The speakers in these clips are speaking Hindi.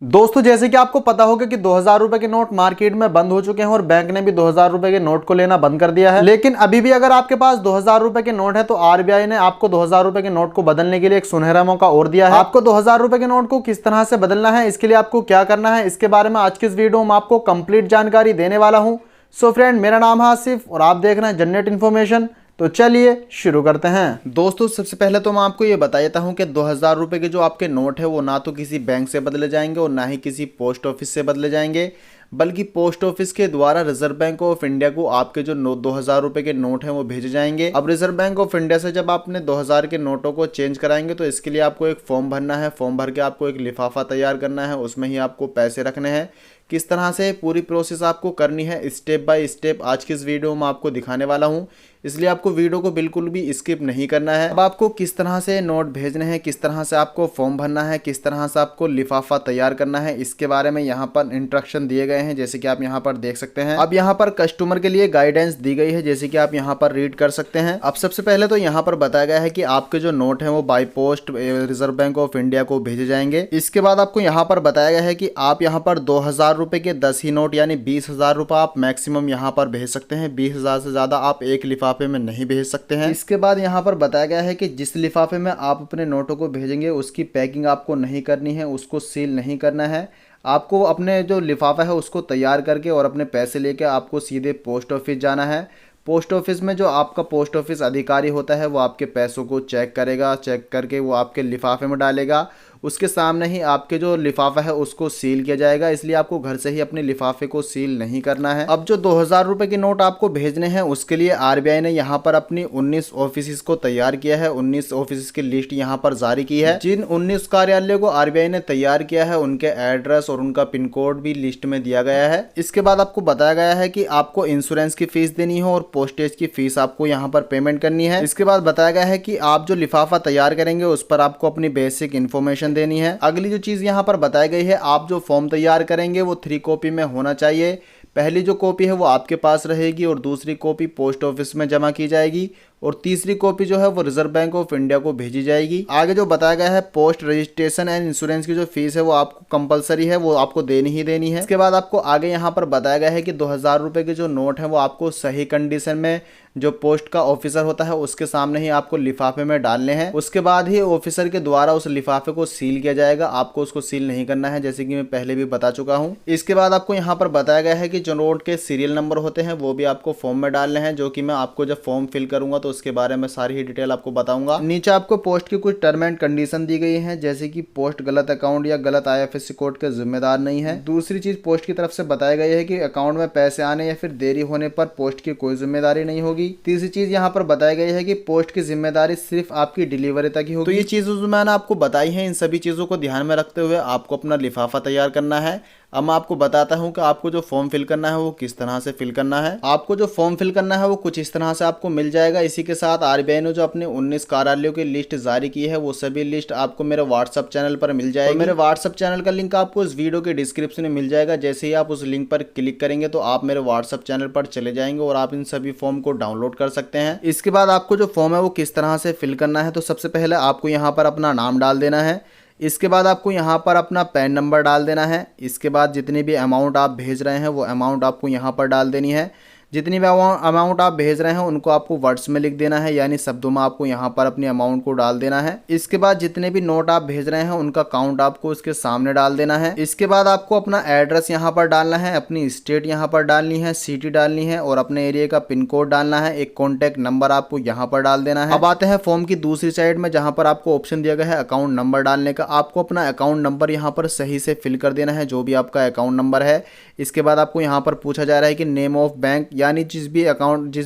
दोस्तों जैसे कि आपको पता होगा कि 2000 रुपए के नोट मार्केट में बंद हो चुके हैं और बैंक ने भी 2000 रुपए के नोट को लेना बंद कर दिया है। लेकिन अभी भी अगर आपके पास 2000 रुपए के नोट है तो आरबीआई ने आपको 2000 रुपए के नोट को बदलने के लिए एक सुनहरा मौका और दिया है। आपको 2000 रुपए के नोट को किस तरह से बदलना है, इसके लिए आपको क्या करना है, इसके बारे में आज की इस वीडियो में आपको कंप्लीट जानकारी देने वाला हूं। सो फ्रेंड, मेरा नाम है आसिफ और आप देख रहे हैं जनरेट इन्फॉर्मेशन। तो चलिए शुरू करते हैं। दोस्तों सबसे पहले तो मैं आपको ये बता देता हूँ कि 2000 रुपए के जो आपके नोट है वो ना तो किसी बैंक से बदले जाएंगे और ना ही किसी पोस्ट ऑफिस से बदले जाएंगे, बल्कि पोस्ट ऑफिस के द्वारा रिजर्व बैंक ऑफ इंडिया को आपके जो 2000 रुपए के नोट हैं वो भेजे जाएंगे। अब रिजर्व बैंक ऑफ इंडिया से जब आपने 2000 के नोटों को चेंज कराएंगे तो इसके लिए आपको एक फॉर्म भरना है। फॉर्म भर के आपको एक लिफाफा तैयार करना है, उसमें ही आपको पैसे रखने हैं। किस तरह से पूरी प्रोसेस आपको करनी है स्टेप बाय स्टेप आज की इस वीडियो में आपको दिखाने वाला हूं, इसलिए आपको वीडियो को बिल्कुल भी स्किप नहीं करना है। अब आपको किस तरह से नोट भेजने हैं, किस तरह से आपको फॉर्म भरना है, किस तरह से आपको लिफाफा तैयार करना है, इसके बारे में यहाँ पर इंस्ट्रक्शन दिए गए हैं, जैसे कि आप यहाँ पर देख सकते हैं। अब यहाँ पर कस्टमर के लिए गाइडेंस दी गई है, जैसे कि आप यहाँ पर रीड कर सकते हैं। अब सबसे पहले तो यहाँ पर बताया गया है कि आपके जो नोट है वो by post reserve bank of India को भेजे जाएंगे। इसके बाद आपको यहाँ पर बताया गया है कि आप यहाँ पर 2000 रुपए के 10 ही नोट यानी 20,000 रुपए आप मैक्सिमम यहाँ पर भेज सकते हैं। 20,000 से ज्यादा आप एक लिफाफे में नहीं भेज सकते हैं। इसके बाद यहाँ पर बताया गया है कि जिस लिफाफे में आप अपने नोटों को भेजेंगे उसकी पैकिंग आपको नहीं करनी है, उसको सील नहीं करना है। आपको अपने जो लिफाफा है उसको तैयार करके और अपने पैसे लेके आपको सीधे पोस्ट ऑफिस जाना है। पोस्ट ऑफिस में जो आपका पोस्ट ऑफिस अधिकारी होता है वो आपके पैसों को चेक करेगा, चेक करके वो आपके लिफाफे में डालेगा। उसके सामने ही आपके जो लिफाफा है उसको सील किया जाएगा, इसलिए आपको घर से ही अपने लिफाफे को सील नहीं करना है। अब जो 2000 रुपए के नोट आपको भेजने हैं उसके लिए आरबीआई ने यहाँ पर अपनी 19 ऑफिस को तैयार किया है। 19 ऑफिस की लिस्ट यहाँ पर जारी की है। जिन 19 कार्यालयों को आरबीआई ने तैयार किया है उनके एड्रेस और उनका पिन कोड भी लिस्ट में दिया गया है। इसके बाद आपको बताया गया है कि आपको इंश्योरेंस की फीस देनी है और पोस्टेज की फीस आपको यहाँ पर पेमेंट करनी है। इसके बाद बताया गया है कि आप जो लिफाफा तैयार करेंगे उस पर आपको अपनी बेसिक इन्फॉर्मेशन देनी है। अगली जो चीज यहाँ पर बताई गई है, आप जो फॉर्म तैयार करेंगे वो 3 कॉपी में होना चाहिए। पहली जो कॉपी है वो आपके पास रहेगी और दूसरी कॉपी पोस्ट ऑफिस में जमा की जाएगी और तीसरी कॉपी जो है वो रिजर्व बैंक ऑफ इंडिया को भेजी जाएगी। आगे जो बताया गया है पोस्ट रजिस्ट्रेशन एंड इंश्योरेंस की जो फीस है वो आपको कंपलसरी है, वो आपको देनी ही देनी है। इसके बाद आपको आगे यहाँ पर बताया गया है कि 2000 रुपए के जो नोट है वो आपको सही कंडीशन में जो पोस्ट का ऑफिसर होता है उसके सामने ही आपको लिफाफे में डालने हैं। उसके बाद ही ऑफिसर के द्वारा उस लिफाफे को सील किया जाएगा। आपको उसको सील नहीं करना है, जैसे कि मैं पहले भी बता चुका हूँ। इसके बाद आपको यहाँ पर बताया गया है कि जो नोट के सीरियल नंबर होते हैं वो भी आपको फॉर्म में डालने हैं, जो कि मैं आपको जब फॉर्म फिल करूंगा तो उसके बारे में सारी ही डिटेल आपको बताऊंगा। नीचे आपको पोस्ट की कुछ टर्म एंड कंडीशन दी गई है, जैसे कि पोस्ट गलत अकाउंट या गलत आईएफएससी कोड के जिम्मेदार नहीं है। दूसरी चीज पोस्ट की तरफ से बताया गया है कि अकाउंट में पैसे आने या फिर देरी होने पर पोस्ट की कोई जिम्मेदारी नहीं होगी। तीसरी चीज यहाँ पर बताई गई है कि पोस्ट की जिम्मेदारी सिर्फ आपकी डिलीवरी तक ही होगी। तो ये चीजें जो मैंने आपको बताई हैं, इन सभी चीजों को ध्यान में रखते हुए आपको अपना लिफाफा तैयार करना है। अब मैं आपको बताता हूं कि आपको जो फॉर्म फिल करना है वो किस तरह से फिल करना है। आपको जो फॉर्म फिल करना है वो कुछ इस तरह से आपको मिल जाएगा। इसी के साथ आरबीआई ने जो अपने 19 कार्यालयों की लिस्ट जारी की है वो सभी लिस्ट आपको मेरे व्हाट्सएप चैनल पर मिल जाएगी। मेरे व्हाट्सएप चैनल का लिंक आपको इस वीडियो के डिस्क्रिप्शन में मिल जाएगा। जैसे ही आप उस लिंक पर क्लिक करेंगे तो आप मेरे व्हाट्सएप चैनल पर चले जाएंगे और आप इन सभी फॉर्म को डाउनलोड कर सकते हैं। इसके बाद आपको जो फॉर्म है वो किस तरह से फिल करना है, तो सबसे पहले आपको यहाँ पर अपना नाम डाल देना है। इसके बाद आपको यहाँ पर अपना पैन नंबर डाल देना है। इसके बाद जितनी भी अमाउंट आप भेज रहे हैं वो अमाउंट आपको यहाँ पर डाल देनी है। जितनी भी अमाउंट आप भेज रहे हैं उनको आपको वर्ड्स में लिख देना है, यानी शब्दों में आपको यहाँ पर अपनी अमाउंट को डाल देना है। इसके बाद जितने भी नोट आप भेज रहे हैं उनका काउंट आपको उसके सामने डाल देना है। इसके बाद आपको अपना एड्रेस यहाँ पर डालना है, अपनी स्टेट यहाँ पर डालनी है, सिटी डालनी है और अपने एरिया का पिन कोड डालना है। एक कॉन्टैक्ट नंबर आपको यहाँ पर डाल देना है। अब आते हैं फॉर्म की दूसरी साइड में, जहाँ पर आपको ऑप्शन दिया गया है अकाउंट नंबर डालने का। आपको अपना अकाउंट नंबर यहाँ पर सही से फिल कर देना है, जो भी आपका अकाउंट नंबर है। इसके बाद आपको यहाँ पर पूछा जा रहा है कि नेम ऑफ बैंक, यानी जिस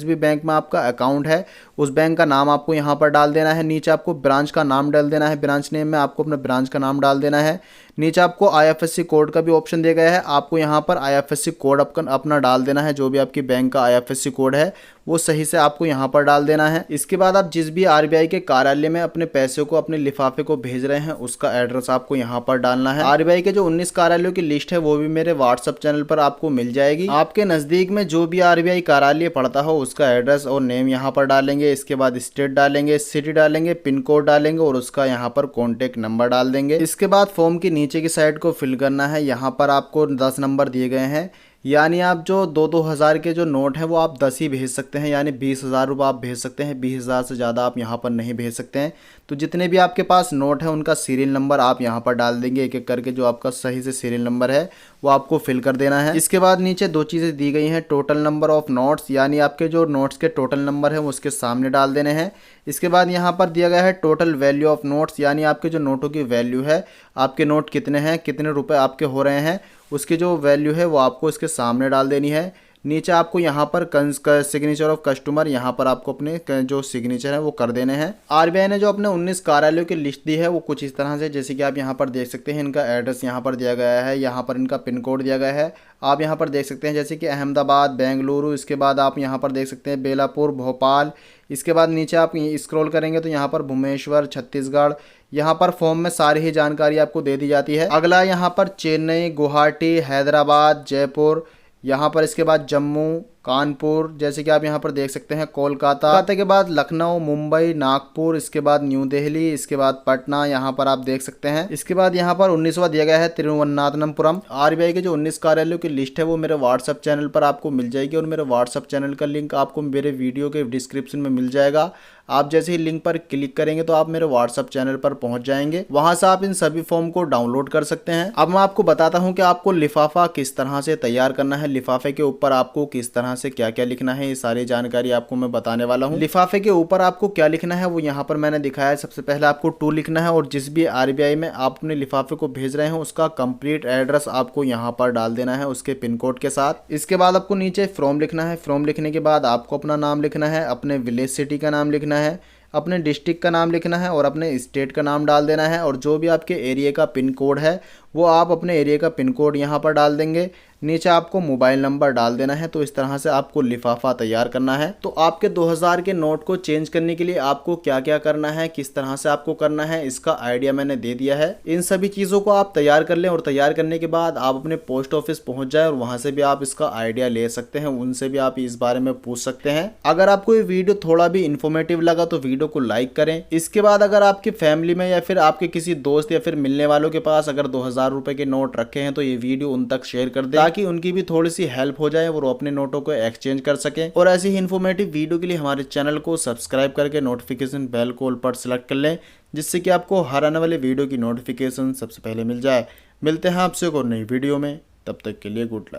भी बैंक में आपका अकाउंट है उस बैंक का नाम आपको यहाँ पर डाल देना है। नीचे आपको ब्रांच का नाम डाल देना है, ब्रांच नेम में आपको अपना ब्रांच का नाम डाल देना है। नीचे आपको आईएफएससी कोड का भी ऑप्शन दिया गया है, आपको यहाँ पर आईएफएससी कोड अपना डाल देना है। जो भी आपकी बैंक का आईएफएससी कोड है वो सही से आपको यहाँ पर डाल देना है। इसके बाद आप जिस भी आरबीआई के कार्यालय में अपने पैसे को, अपने लिफाफे को भेज रहे हैं उसका एड्रेस आपको यहाँ पर डालना है। आरबीआई के जो 19 कार्यालयों की लिस्ट है वो भी मेरे व्हाट्सएप चैनल पर आपको मिल जाएगी। आपके नजदीक में जो भी आरबीआई कार्यालय पड़ता हो उसका एड्रेस और नेम यहाँ पर डालेंगे। इसके बाद स्टेट डालेंगे, सिटी डालेंगे, पिन कोड डालेंगे और उसका यहाँ पर कॉन्टेक्ट नंबर डाल देंगे। इसके बाद फॉर्म की नीचे की साइड को फिल करना है। यहाँ पर आपको 10 नंबर दिए गए हैं, यानी आप जो 2-2 हज़ार के जो नोट हैं वो आप 10 ही भेज सकते हैं, यानी 20,000 रुपये आप भेज सकते हैं। 20,000 से ज़्यादा आप यहाँ पर नहीं भेज सकते हैं। तो जितने भी आपके पास नोट हैं उनका सीरियल नंबर आप यहाँ पर डाल देंगे एक एक करके। जो आपका सही से सीरियल नंबर है वो आपको फिल कर देना है। इसके बाद नीचे 2 चीज़ें दी गई हैं, टोटल नंबर ऑफ नोट्स, यानी आपके जो नोट्स के टोटल नंबर है वो उसके सामने डाल देने हैं। इसके बाद यहाँ पर दिया गया है टोटल वैल्यू ऑफ नोट्स, यानी आपके जो नोटों की वैल्यू है, आपके नोट कितने हैं, कितने रुपए आपके हो रहे हैं, उसकी जो वैल्यू है वो आपको इसके सामने डाल देनी है। नीचे आपको यहाँ पर सिग्नेचर ऑफ कस्टमर, यहाँ पर आपको अपने जो सिग्नेचर है वो कर देने हैं। आरबीआई ने जो अपने 19 कार्यालयों की लिस्ट दी है वो कुछ इस तरह से, जैसे कि आप यहाँ पर देख सकते हैं, इनका एड्रेस यहाँ पर दिया गया है, यहाँ पर इनका पिन कोड दिया गया है। आप यहाँ पर देख सकते हैं जैसे कि अहमदाबाद, बेंगलुरु, इसके बाद आप यहाँ पर देख सकते हैं बेलापुर, भोपाल। इसके बाद नीचे आप स्क्रॉल करेंगे तो यहाँ पर भुवनेश्वर, छत्तीसगढ़, यहाँ पर फॉर्म में सारी ही जानकारी आपको दे दी जाती है। अगला यहाँ पर चेन्नई, गुवाहाटी, हैदराबाद, जयपुर, यहाँ पर इसके बाद जम्मू, कानपुर, जैसे कि आप यहाँ पर देख सकते हैं, कोलकाता के बाद लखनऊ, मुंबई, नागपुर, इसके बाद न्यू दिल्ली, इसके बाद पटना, यहाँ पर आप देख सकते हैं। इसके बाद यहाँ पर 19वां दिया गया है तिरुवनंतपुरम। आरबीआई के जो 19 कार्यालयों की लिस्ट है वो मेरे व्हाट्सअप चैनल पर आपको मिल जाएगी, और मेरे व्हाट्सअप चैनल का लिंक आपको मेरे वीडियो के डिस्क्रिप्शन में मिल जाएगा। आप जैसे ही लिंक पर क्लिक करेंगे तो आप मेरे व्हाट्सअप चैनल पर पहुंच जाएंगे, वहां से आप इन सभी फॉर्म को डाउनलोड कर सकते हैं। अब मैं आपको बताता हूं कि आपको लिफाफा किस तरह से तैयार करना है, लिफाफे के ऊपर आपको किस तरह से क्या क्या लिखना है, ये सारी जानकारी आपको मैं बताने वाला हूं। लिफाफे के ऊपर आपको क्या लिखना है वो यहाँ पर मैंने दिखाया है। सबसे पहले आपको टू लिखना है, और जिस भी आरबीआई में आप अपने लिफाफे को भेज रहे हैं उसका कंप्लीट एड्रेस आपको यहाँ पर डाल देना है उसके पिन कोड के साथ। इसके बाद आपको नीचे फ्रॉम लिखना है। फ्रॉम लिखने के बाद आपको अपना नाम लिखना है, अपने विलेज सिटी का नाम लिखना है, अपने डिस्ट्रिक्ट का नाम लिखना है, और अपने स्टेट का नाम डाल देना है। और जो भी आपके एरिया का पिन कोड है वो आप अपने एरिया का पिन कोड यहाँ पर डाल देंगे। नीचे आपको मोबाइल नंबर डाल देना है। तो इस तरह से आपको लिफाफा तैयार करना है। तो आपके 2000 के नोट को चेंज करने के लिए आपको क्या क्या करना है, किस तरह से आपको करना है, इसका आइडिया मैंने दे दिया है। इन सभी चीज़ों को आप तैयार कर लें, और तैयार करने के बाद आप अपने पोस्ट ऑफिस पहुंच जाए, और वहां से भी आप इसका आइडिया ले सकते हैं, उनसे भी आप इस बारे में पूछ सकते हैं। अगर आपको ये वीडियो थोड़ा भी इन्फॉर्मेटिव लगा तो वीडियो को लाइक करें। इसके बाद अगर आपकी फैमिली में या फिर आपके किसी दोस्त या फिर मिलने वालों के पास अगर 2000 रुपए के नोट रखे हैं तो ये वीडियो उन तक शेयर कर दें, ताकि उनकी भी थोड़ी सी हेल्प हो जाए और वो अपने नोटों को एक्सचेंज कर सकें। और ऐसी ही इन्फॉर्मेटिव वीडियो के लिए हमारे चैनल को सब्सक्राइब करके नोटिफिकेशन बेल को ऑल पर सेलेक्ट कर लें, जिससे कि आपको हर आने वाले वीडियो की नोटिफिकेशन सबसे पहले मिल जाए। मिलते हैं आपसे एक और नई वीडियो में, तब तक के लिए गुड लक।